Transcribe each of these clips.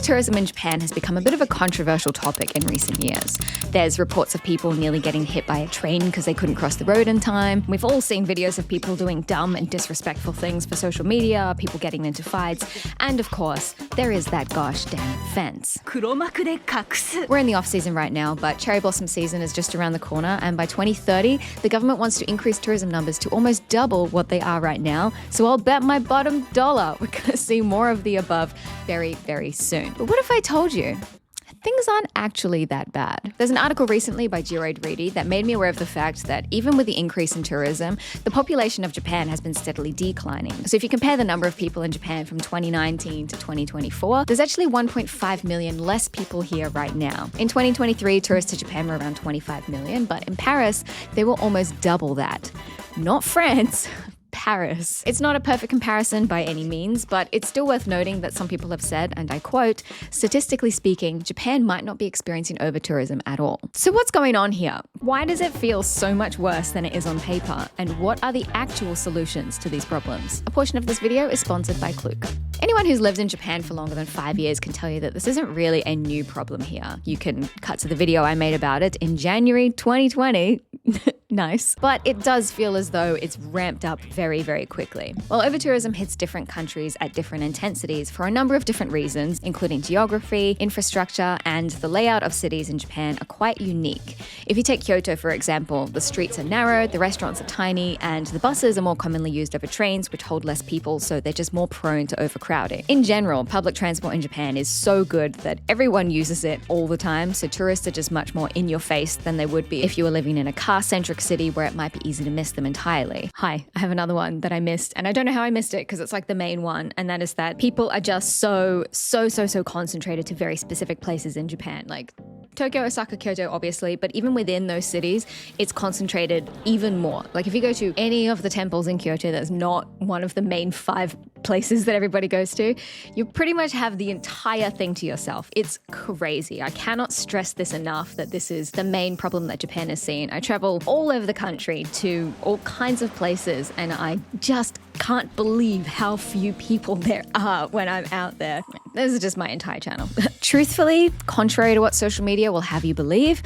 Overtourism in Japan has become a bit of a controversial topic in recent years. There's reports of people nearly getting hit by a train because they couldn't cross the road in time. We've all seen videos of people doing dumb and disrespectful things for social media, people getting into fights, and of course, there is that gosh damn fence. We're in the off-season right now, but cherry blossom season is just around the corner, and by 2030, the government wants to increase tourism numbers to almost double what they are right now, so I'll bet my bottom dollar we're going to see more of the above very, very soon. But what if I told you things aren't actually that bad? There's an article recently by Geographic that made me aware of the fact that even with the increase in tourism, the population of Japan has been steadily declining. So if you compare the number of people in Japan from 2019 to 2024, there's actually 1.5 million less people here right now. In 2023, tourists to Japan were around 25 million, but in Paris, they were almost double that. Not France, Paris. It's not a perfect comparison by any means, but it's still worth noting that some people have said, and I quote, "Statistically speaking, Japan might not be experiencing overtourism at all." So what's going on here? Why does it feel so much worse than it is on paper? And what are the actual solutions to these problems? A portion of this video is sponsored by Klook. Anyone who's lived in Japan for longer than 5 years can tell you that this isn't really a new problem here. You can cut to the video I made about it in January 2020. Nice. But it does feel as though it's ramped up very, very quickly. Well, overtourism hits different countries at different intensities for a number of different reasons, including geography, infrastructure, and the layout of cities in Japan are quite unique. If you take Kyoto, for example, the streets are narrow, the restaurants are tiny, and the buses are more commonly used over trains, which hold less people, so they're just more prone to overcrowding. In general, public transport in Japan is so good that everyone uses it all the time, so tourists are just much more in your face than they would be if you were living in a car-centric city where it might be easy to miss them entirely. Hi, I have another one that I missed, and I don't know how I missed it because it's like the main one, and that is that people are just so concentrated to very specific places in Japan. Like Tokyo, Osaka, Kyoto, obviously, but even within those cities, it's concentrated even more. Like if you go to any of the temples in Kyoto that's not one of the main 5 places that everybody goes to, you pretty much have the entire thing to yourself. It's crazy. I cannot stress this enough that this is the main problem that Japan has seen. I travel all over the country to all kinds of places, and I just can't believe how few people there are when I'm out there. This is just my entire channel. Truthfully, contrary to what social media will have you believe,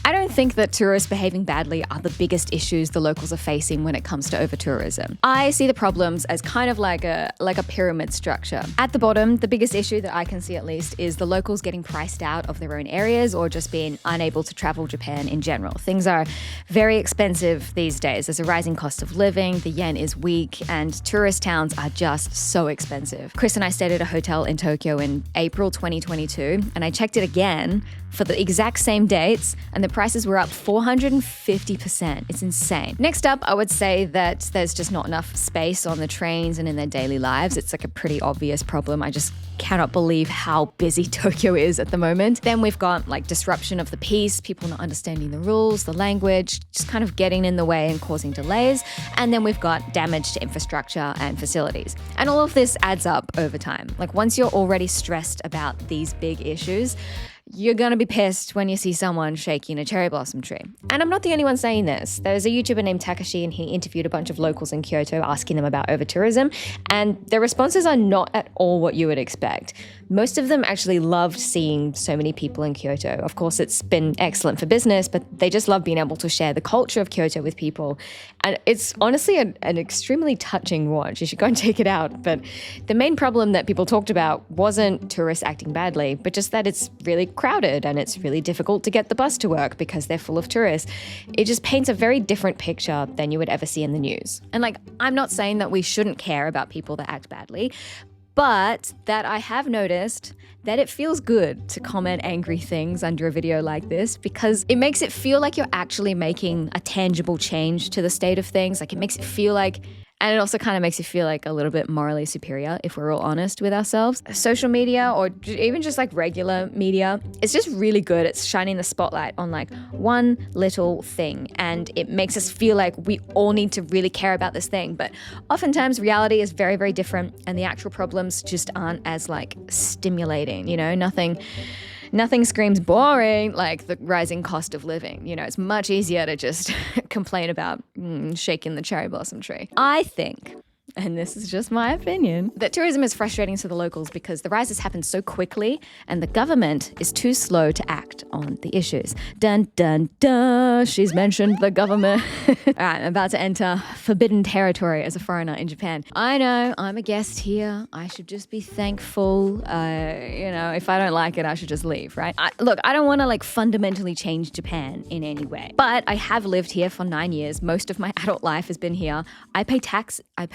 I don't think that tourists behaving badly are the biggest issues the locals are facing when it comes to overtourism. I see the problems as kind of like a pyramid structure. At the bottom, the biggest issue that I can see at least is the locals getting priced out of their own areas or just being unable to travel Japan in general. Things are very expensive these days. There's a rising cost of living, the yen is weak, and tourist towns are just so expensive. Chris and I stayed at a hotel in Tokyo in April 2022, and I checked it again for the exact same dates, and the prices were up 450%. It's insane. Next up, I would say that there's just not enough space on the trains and in their daily lives. It's like a pretty obvious problem. I just cannot believe how busy Tokyo is at the moment. Then we've got like disruption of the peace, people not understanding the rules, the language, just kind of getting in the way and causing delays. And then we've got damage to infrastructure and facilities. And all of this adds up over time. Like once you're already stressed about these big issues, you're gonna be pissed when you see someone shaking a cherry blossom tree. And I'm not the only one saying this. There's a YouTuber named Takashi, and he interviewed a bunch of locals in Kyoto asking them about overtourism, and their responses are not at all what you would expect. Most of them actually loved seeing so many people in Kyoto. Of course, it's been excellent for business, but they just love being able to share the culture of Kyoto with people. And it's honestly an extremely touching watch. You should go and check it out. But the main problem that people talked about wasn't tourists acting badly, but just that it's really crowded and it's really difficult to get the bus to work because they're full of tourists. It just paints a very different picture than you would ever see in the news. And like, I'm not saying that we shouldn't care about people that act badly, but that I have noticed that it feels good to comment angry things under a video like this because it makes it feel like you're actually making a tangible change to the state of things. Like it makes it feel like, and it also kind of makes you feel like a little bit morally superior if we're all honest with ourselves. Social media or even just like regular media, it's just really good at shining the spotlight on like one little thing, and it makes us feel like we all need to really care about this thing. But oftentimes reality is very, very different, and the actual problems just aren't as like stimulating, you know, Nothing screams boring like the rising cost of living. You know, it's much easier to just complain about shaking the cherry blossom tree. I think and this is just my opinion, that tourism is frustrating to the locals because the rise has happened so quickly and the government is too slow to act on the issues. Dun, dun, dun, she's mentioned the government. All right, I'm about to enter forbidden territory as a foreigner in Japan. I know, I'm a guest here. I should just be thankful. If I don't like it, I should just leave, right? Look, I don't want to fundamentally change Japan in any way, but I have lived here for 9 years. Most of my adult life has been here. I pay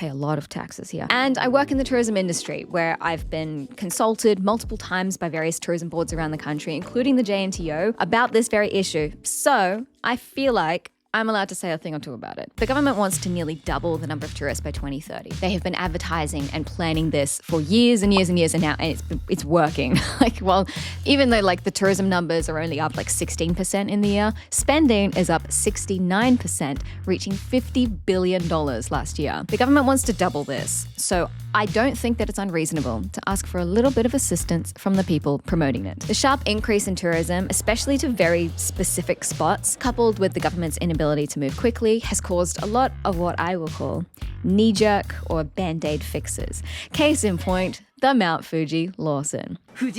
a lot of taxes here. And I work in the tourism industry where I've been consulted multiple times by various tourism boards around the country, including the JNTO, about this very issue. So I feel like I'm allowed to say a thing or two about it. The government wants to nearly double the number of tourists by 2030. They have been advertising and planning this for years and years and years, and now it's working. Even though the tourism numbers are only up 16% in the year, spending is up 69%, reaching $50 billion last year. The government wants to double this, so I don't think that it's unreasonable to ask for a little bit of assistance from the people promoting it. The sharp increase in tourism, especially to very specific spots, coupled with the government's inability to move quickly, has caused a lot of what I will call knee-jerk or band-aid fixes. Case in point, the Mount Fuji Lawson. If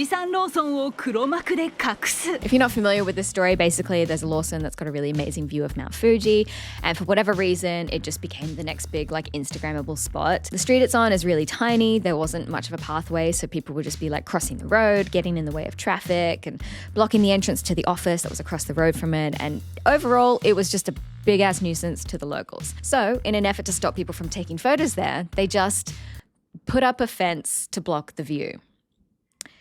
you're not familiar with this story, basically there's a Lawson that's got a really amazing view of Mount Fuji, and for whatever reason, it just became the next big Instagrammable spot. The street it's on is really tiny, there wasn't much of a pathway, so people would just be crossing the road, getting in the way of traffic, and blocking the entrance to the office that was across the road from it, and overall, it was just a big-ass nuisance to the locals. So, in an effort to stop people from taking photos there, they just put up a fence to block the view.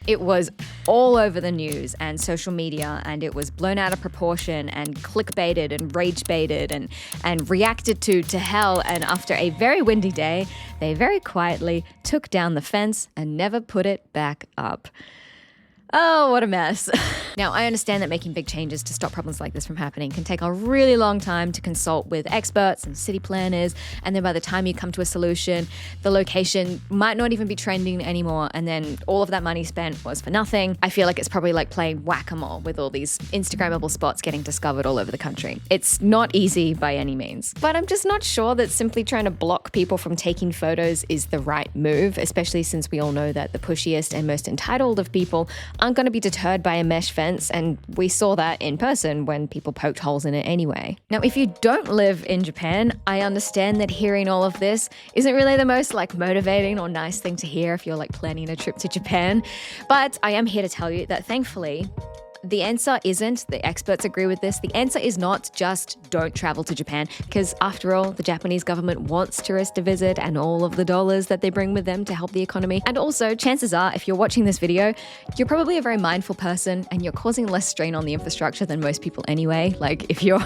It was all over the news and social media, and it was blown out of proportion and clickbaited and rage-baited and reacted to hell. And after a very windy day, they very quietly took down the fence and never put it back up. Oh, what a mess. Now, I understand that making big changes to stop problems like this from happening can take a really long time to consult with experts and city planners, and then by the time you come to a solution, the location might not even be trending anymore, and then all of that money spent was for nothing. I feel like it's probably like playing whack-a-mole with all these Instagrammable spots getting discovered all over the country. It's not easy by any means, but I'm just not sure that simply trying to block people from taking photos is the right move, especially since we all know that the pushiest and most entitled of people aren't going to be deterred by a mesh fence, and we saw that in person when people poked holes in it anyway. Now, if you don't live in Japan, I understand that hearing all of this isn't really the most motivating or nice thing to hear if you're planning a trip to Japan, but I am here to tell you that thankfully, the answer isn't, the experts agree with this, the answer is not just don't travel to Japan, because after all, the Japanese government wants tourists to visit and all of the dollars that they bring with them to help the economy. And also, chances are, if you're watching this video, you're probably a very mindful person and you're causing less strain on the infrastructure than most people anyway. If you're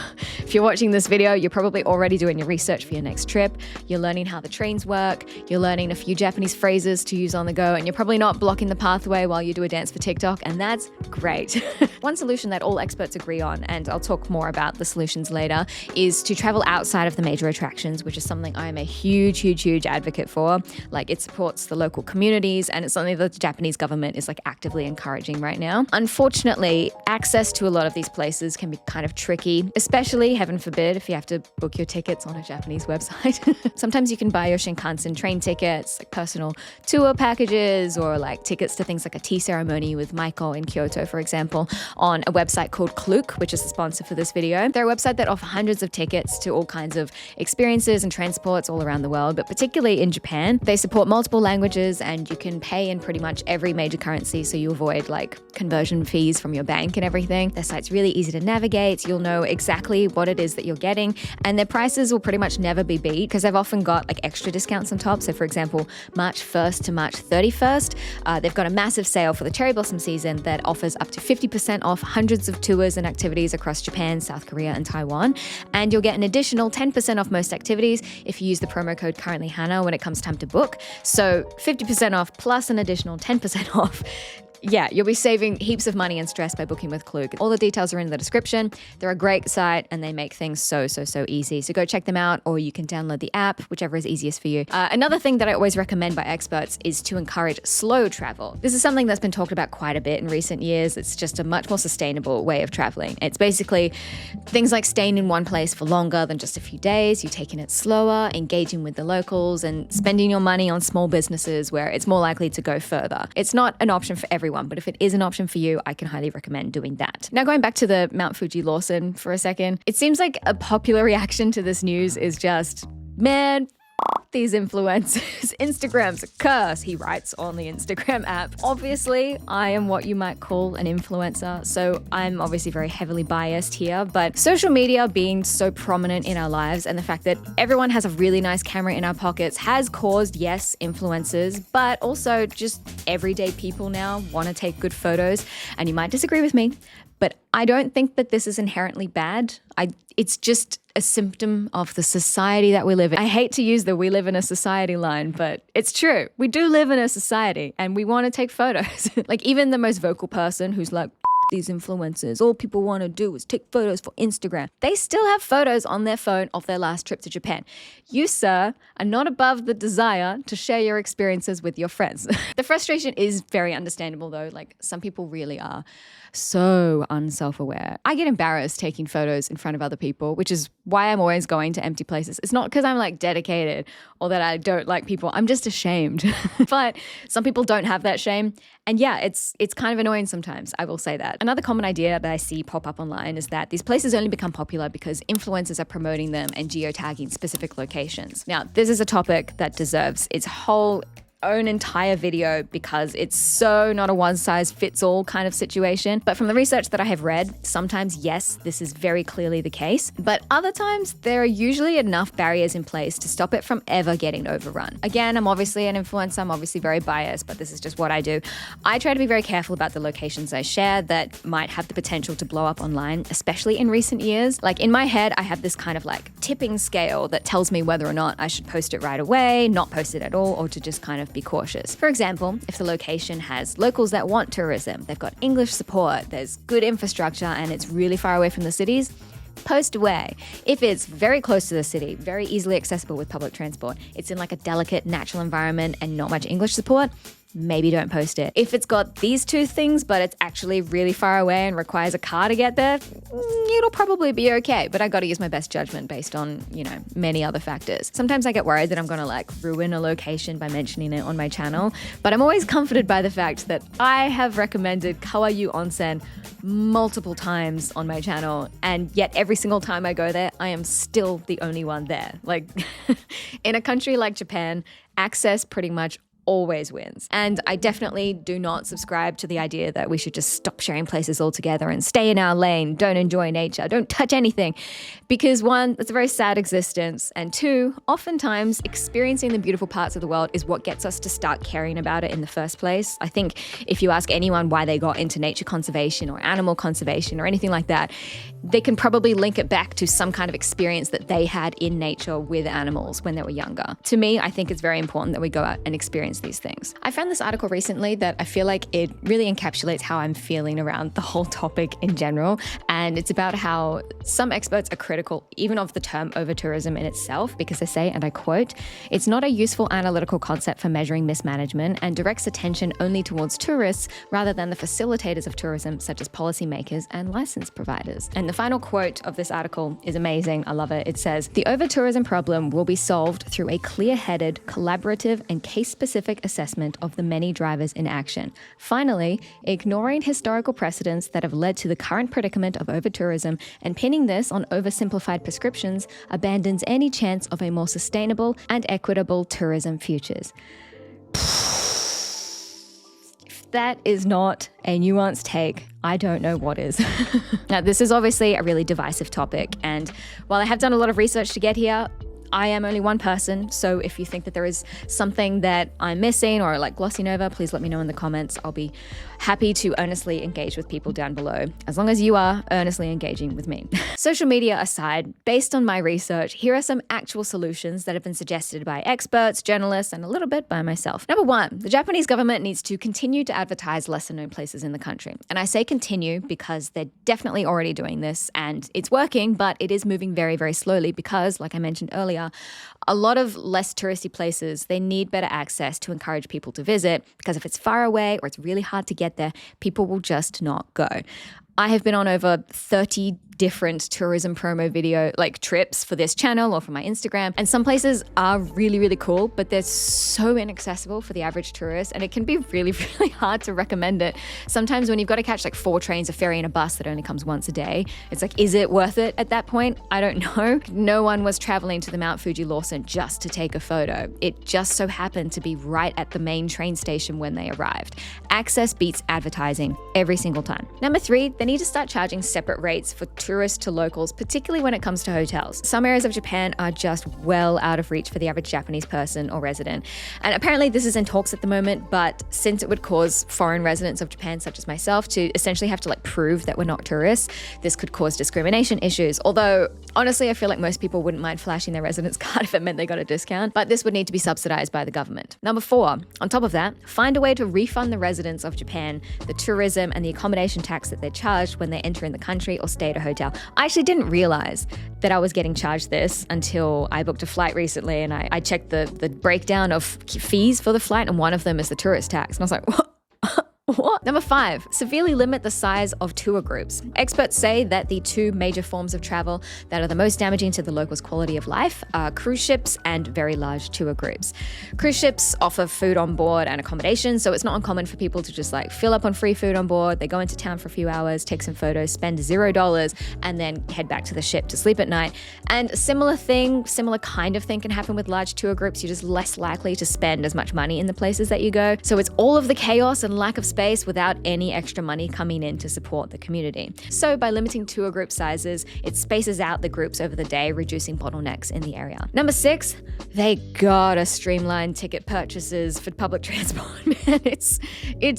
watching this video, you're probably already doing your research for your next trip, you're learning how the trains work, you're learning a few Japanese phrases to use on the go, and you're probably not blocking the pathway while you do a dance for TikTok, and that's great. One solution that all experts agree on, and I'll talk more about the solutions later, is to travel outside of the major attractions, which is something I'm a huge, huge, huge advocate for. It supports the local communities, and it's something that the Japanese government is actively encouraging right now. Unfortunately, access to a lot of these places can be kind of tricky, especially, heaven forbid, if you have to book your tickets on a Japanese website. Sometimes you can buy your Shinkansen train tickets, personal tour packages, or tickets to things like a tea ceremony with Maiko in Kyoto, for example, on a website called Klook, which is the sponsor for this video. They're a website that offers hundreds of tickets to all kinds of experiences and transports all around the world, but particularly in Japan. They support multiple languages and you can pay in pretty much every major currency, so you avoid conversion fees from your bank and everything. Their site's really easy to navigate. You'll know exactly what it is that you're getting, and their prices will pretty much never be beat because they've often got extra discounts on top. So for example, March 1st to March 31st, they've got a massive sale for the cherry blossom season that offers up to 50% off hundreds of tours and activities across Japan, South Korea, and Taiwan. And you'll get an additional 10% off most activities if you use the promo code currently Hannah when it comes time to book. So 50% off plus an additional 10% off. yeah, you'll be saving heaps of money and stress by booking with Klook. All the details are in the description. They're a great site and they make things so easy. So go check them out, or you can download the app, whichever is easiest for you. Another thing that I always recommend by experts is to encourage slow travel. This is something that's been talked about quite a bit in recent years. It's just a much more sustainable way of traveling. It's basically things like staying in one place for longer than just a few days, you taking it slower, engaging with the locals, and spending your money on small businesses where it's more likely to go further. It's not an option for everyone, but if it is an option for you, I can highly recommend doing that. Now, going back to the Mount Fuji Lawson for a second, it seems like a popular reaction to this news is just, man, these influencers. Instagram's a curse, he writes on the Instagram app. Obviously, I am what you might call an influencer, so I'm obviously very heavily biased here, but social media being so prominent in our lives and the fact that everyone has a really nice camera in our pockets has caused, yes, influencers, but also just everyday people now want to take good photos. And you might disagree with me, but I don't think that this is inherently bad. It's just a symptom of the society that we live in. I hate to use the "we live in a society" line, but it's true. We do live in a society and we want to take photos. Like even the most vocal person who's like, these influencers, all people want to do is take photos for Instagram. They still have photos on their phone of their last trip to Japan. You, sir, are not above the desire to share your experiences with your friends. The frustration is very understandable though. Like some people really are so unself-aware. I get embarrassed taking photos in front of other people, which is why I'm always going to empty places. It's not because I'm like dedicated or that I don't like people. I'm just ashamed. But some people don't have that shame. And yeah, it's kind of annoying sometimes, I will say that. Another common idea that I see pop up online is that these places only become popular because influencers are promoting them and geotagging specific locations. Now, this is a topic that deserves its whole own entire video because it's so not a one-size-fits-all kind of situation. But from the research that I have read, sometimes, yes, this is very clearly the case. But other times, there are usually enough barriers in place to stop it from ever getting overrun. Again, I'm obviously an influencer. I'm obviously very biased, but this is just what I do. I try to be very careful about the locations I share that might have the potential to blow up online, especially in recent years. Like in my head, I have this kind of like tipping scale that tells me whether or not I should post it right away, not post it at all, or to just kind of be cautious. For example, if the location has locals that want tourism, they've got English support, there's good infrastructure, and it's really far away from the cities, post away. If it's very close to the city, very easily accessible with public transport, it's in like a delicate natural environment and not much English support, maybe don't post it. If it's got these two things, but it's actually really far away and requires a car to get there, it'll probably be okay. But I got to use my best judgment based on, many other factors. Sometimes I get worried that I'm going to like ruin a location by mentioning it on my channel, but I'm always comforted by the fact that I have recommended Kawayu Onsen multiple times on my channel, and yet every single time I go there, I am still the only one there. Like in a country like Japan, access pretty much always wins. And I definitely do not subscribe to the idea that we should just stop sharing places altogether and stay in our lane, don't enjoy nature, don't touch anything. Because one, it's a very sad existence. And two, oftentimes experiencing the beautiful parts of the world is what gets us to start caring about it in the first place. I think if you ask anyone why they got into nature conservation or animal conservation or anything like that, they can probably link it back to some kind of experience that they had in nature with animals when they were younger. To me, I think it's very important that we go out and experience these things. I found this article recently that I feel like it really encapsulates how I'm feeling around the whole topic in general. And it's about how some experts are critical even of the term overtourism in itself, because they say, and I quote, "It's not a useful analytical concept for measuring mismanagement and directs attention only towards tourists rather than the facilitators of tourism, such as policymakers and license providers." And the final quote of this article is amazing. I love it. It says, "The overtourism problem will be solved through a clear-headed, collaborative, and case-specific assessment of the many drivers in action. Finally, ignoring historical precedents that have led to the current predicament of overtourism and pinning this on oversimplified prescriptions abandons any chance of a more sustainable and equitable tourism futures." If that is not a nuanced take, I don't know what is. Now, this is obviously a really divisive topic, and while I have done a lot of research to get here, I am only one person, so if you think that there is something that I'm missing or like glossing over, please let me know in the comments. I'll be happy to earnestly engage with people down below, as long as you are earnestly engaging with me. Social media aside, based on my research, here are some actual solutions that have been suggested by experts, journalists, and a little bit by myself. Number one, the Japanese government needs to continue to advertise lesser known places in the country. And I say continue because they're definitely already doing this and it's working, but it is moving very, very slowly because, like I mentioned earlier, a lot of less touristy places, they need better access to encourage people to visit, because if it's far away or it's really hard to get there, people will just not go. I have been on over 30 different tourism promo video trips for this channel or for my Instagram. And some places are really, really cool, but they're so inaccessible for the average tourist. And it can be really, really hard to recommend it. Sometimes when you've got to catch 4 trains, a ferry, and a bus that only comes once a day, it's is it worth it at that point? I don't know. No one was traveling to the Mount Fuji Lawson just to take a photo. It just so happened to be right at the main train station when they arrived. Access beats advertising every single time. Number 3, they need to start charging separate rates for tourists to locals, particularly when it comes to hotels. Some areas of Japan are just well out of reach for the average Japanese person or resident. And apparently this is in talks at the moment, but since it would cause foreign residents of Japan, such as myself, to essentially have to prove that we're not tourists, this could cause discrimination issues. Although, honestly, I feel like most people wouldn't mind flashing their residence card if it meant they got a discount, but this would need to be subsidized by the government. Number 4, on top of that, find a way to refund the residents of Japan the tourism and the accommodation tax that they're charged when they enter in the country or stay at a hotel. I actually didn't realize that I was getting charged this until I booked a flight recently, and I checked the breakdown of fees for the flight, and one of them is the tourist tax. And I was like, what? What? Number 5, severely limit the size of tour groups. Experts say that the 2 major forms of travel that are the most damaging to the locals' quality of life are cruise ships and very large tour groups. Cruise ships offer food on board and accommodation, so it's not uncommon for people to just fill up on free food on board. They go into town for a few hours, take some photos, spend $0, and then head back to the ship to sleep at night. And similar kind of thing can happen with large tour groups. You're just less likely to spend as much money in the places that you go. So it's all of the chaos and lack of space without any extra money coming in to support the community. So by limiting tour group sizes, it spaces out the groups over the day, reducing bottlenecks in the area. Number 6, they gotta streamline ticket purchases for public transport. Man, it's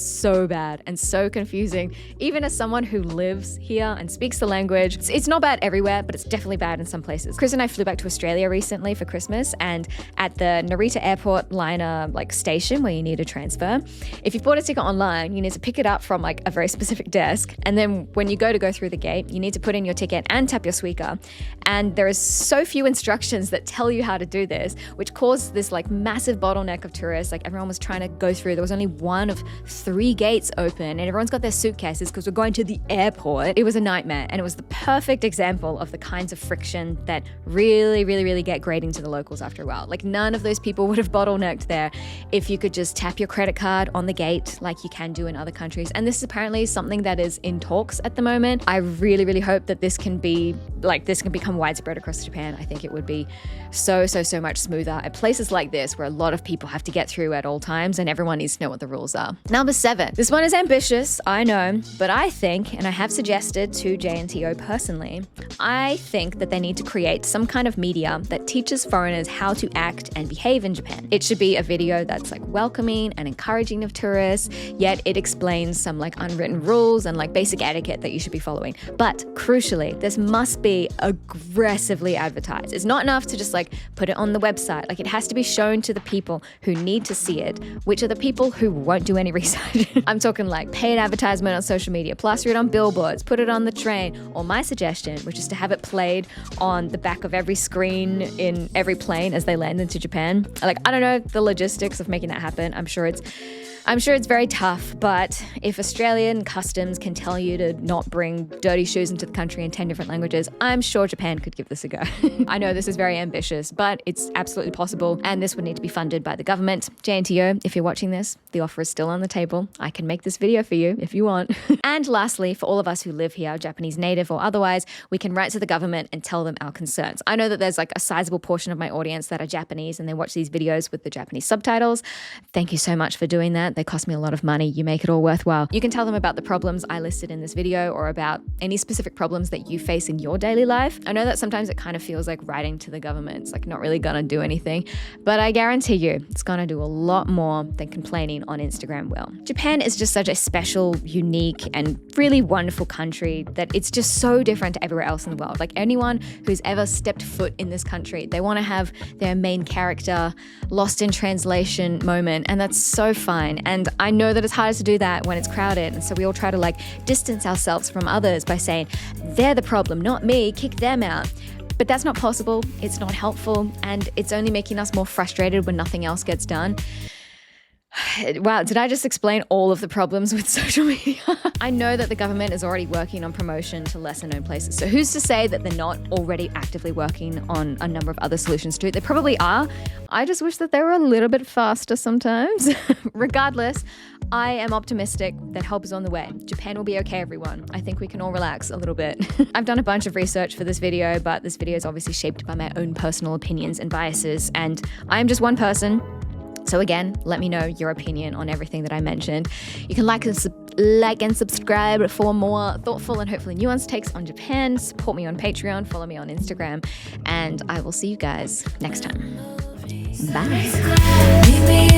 so bad and so confusing. Even as someone who lives here and speaks the language, it's not bad everywhere, but it's definitely bad in some places. Chris and I flew back to Australia recently for Christmas, and at the Narita Airport liner station where you need a transfer, if you've bought a ticket online, you need to pick it up from a very specific desk, and then when you go through the gate, you need to put in your ticket and tap your suica. And there is so few instructions that tell you how to do this, which caused this massive bottleneck of tourists. Everyone was trying to go through. There was only one of 3 gates open, and everyone's got their suitcases because we're going to the airport. It was a nightmare, and it was the perfect example of the kinds of friction that really, really, really get grating to the locals after a while. None of those people would have bottlenecked there if you could just tap your credit card on the gate like you can do in other countries. And this is apparently something that is in talks at the moment. I really, really hope that this can become widespread across Japan. I think it would be so much smoother at places like this where a lot of people have to get through at all times and everyone needs to know what the rules are. Number 7. This one is ambitious, I know, but I think, and I have suggested to JNTO personally, I think that they need to create some kind of media that teaches foreigners how to act and behave in Japan. It should be a video that's welcoming and encouraging of tourists, yet it explains some unwritten rules and basic etiquette that you should be following. But crucially, this must be aggressively advertised. It's not enough to just put it on the website. It has to be shown to the people who need to see it, which are the people who won't do any research. I'm talking paid advertisement on social media, plaster it on billboards, put it on the train, or my suggestion, which is to have it played on the back of every screen in every plane as they land into Japan. I don't know the logistics of making that happen. I'm sure it's very tough, but if Australian customs can tell you to not bring dirty shoes into the country in 10 different languages, I'm sure Japan could give this a go. I know this is very ambitious, but it's absolutely possible, and this would need to be funded by the government. JNTO, if you're watching this, the offer is still on the table. I can make this video for you if you want. And lastly, for all of us who live here, Japanese native or otherwise, we can write to the government and tell them our concerns. I know that there's a sizable portion of my audience that are Japanese and they watch these videos with the Japanese subtitles. Thank you so much for doing that. experiment. They cost me a lot of money. You make it all worthwhile. You can tell them about the problems I listed in this video or about any specific problems that you face in your daily life. I know that sometimes it kind of feels like writing to the government. It's like not really gonna do anything, but I guarantee you it's gonna do a lot more than complaining on Instagram will. Japan is just such a special, unique, and really wonderful country that it's just so different to everywhere else in the world. Like anyone who's ever stepped foot in this country, they want to have their main character lost in translation moment, and that's so fine. And I know that it's hard to do that when it's crowded, and so we all try to like distance ourselves from others by saying, they're the problem, not me, kick them out. But that's not possible, it's not helpful, and it's only making us more frustrated when nothing else gets done. Wow, did I just explain all of the problems with social media? I know that the government is already working on promotion to lesser known places. So who's to say that they're not already actively working on a number of other solutions too? They probably are. I just wish that they were a little bit faster sometimes. Regardless, I am optimistic that help is on the way. Japan will be okay, everyone. I think we can all relax a little bit. I've done a bunch of research for this video, but this video is obviously shaped by my own personal opinions and biases, and I'm just one person. So again, let me know your opinion on everything that I mentioned. You can like and subscribe for more thoughtful and hopefully nuanced takes on Japan. Support me on Patreon, follow me on Instagram, and I will see you guys next time. Bye.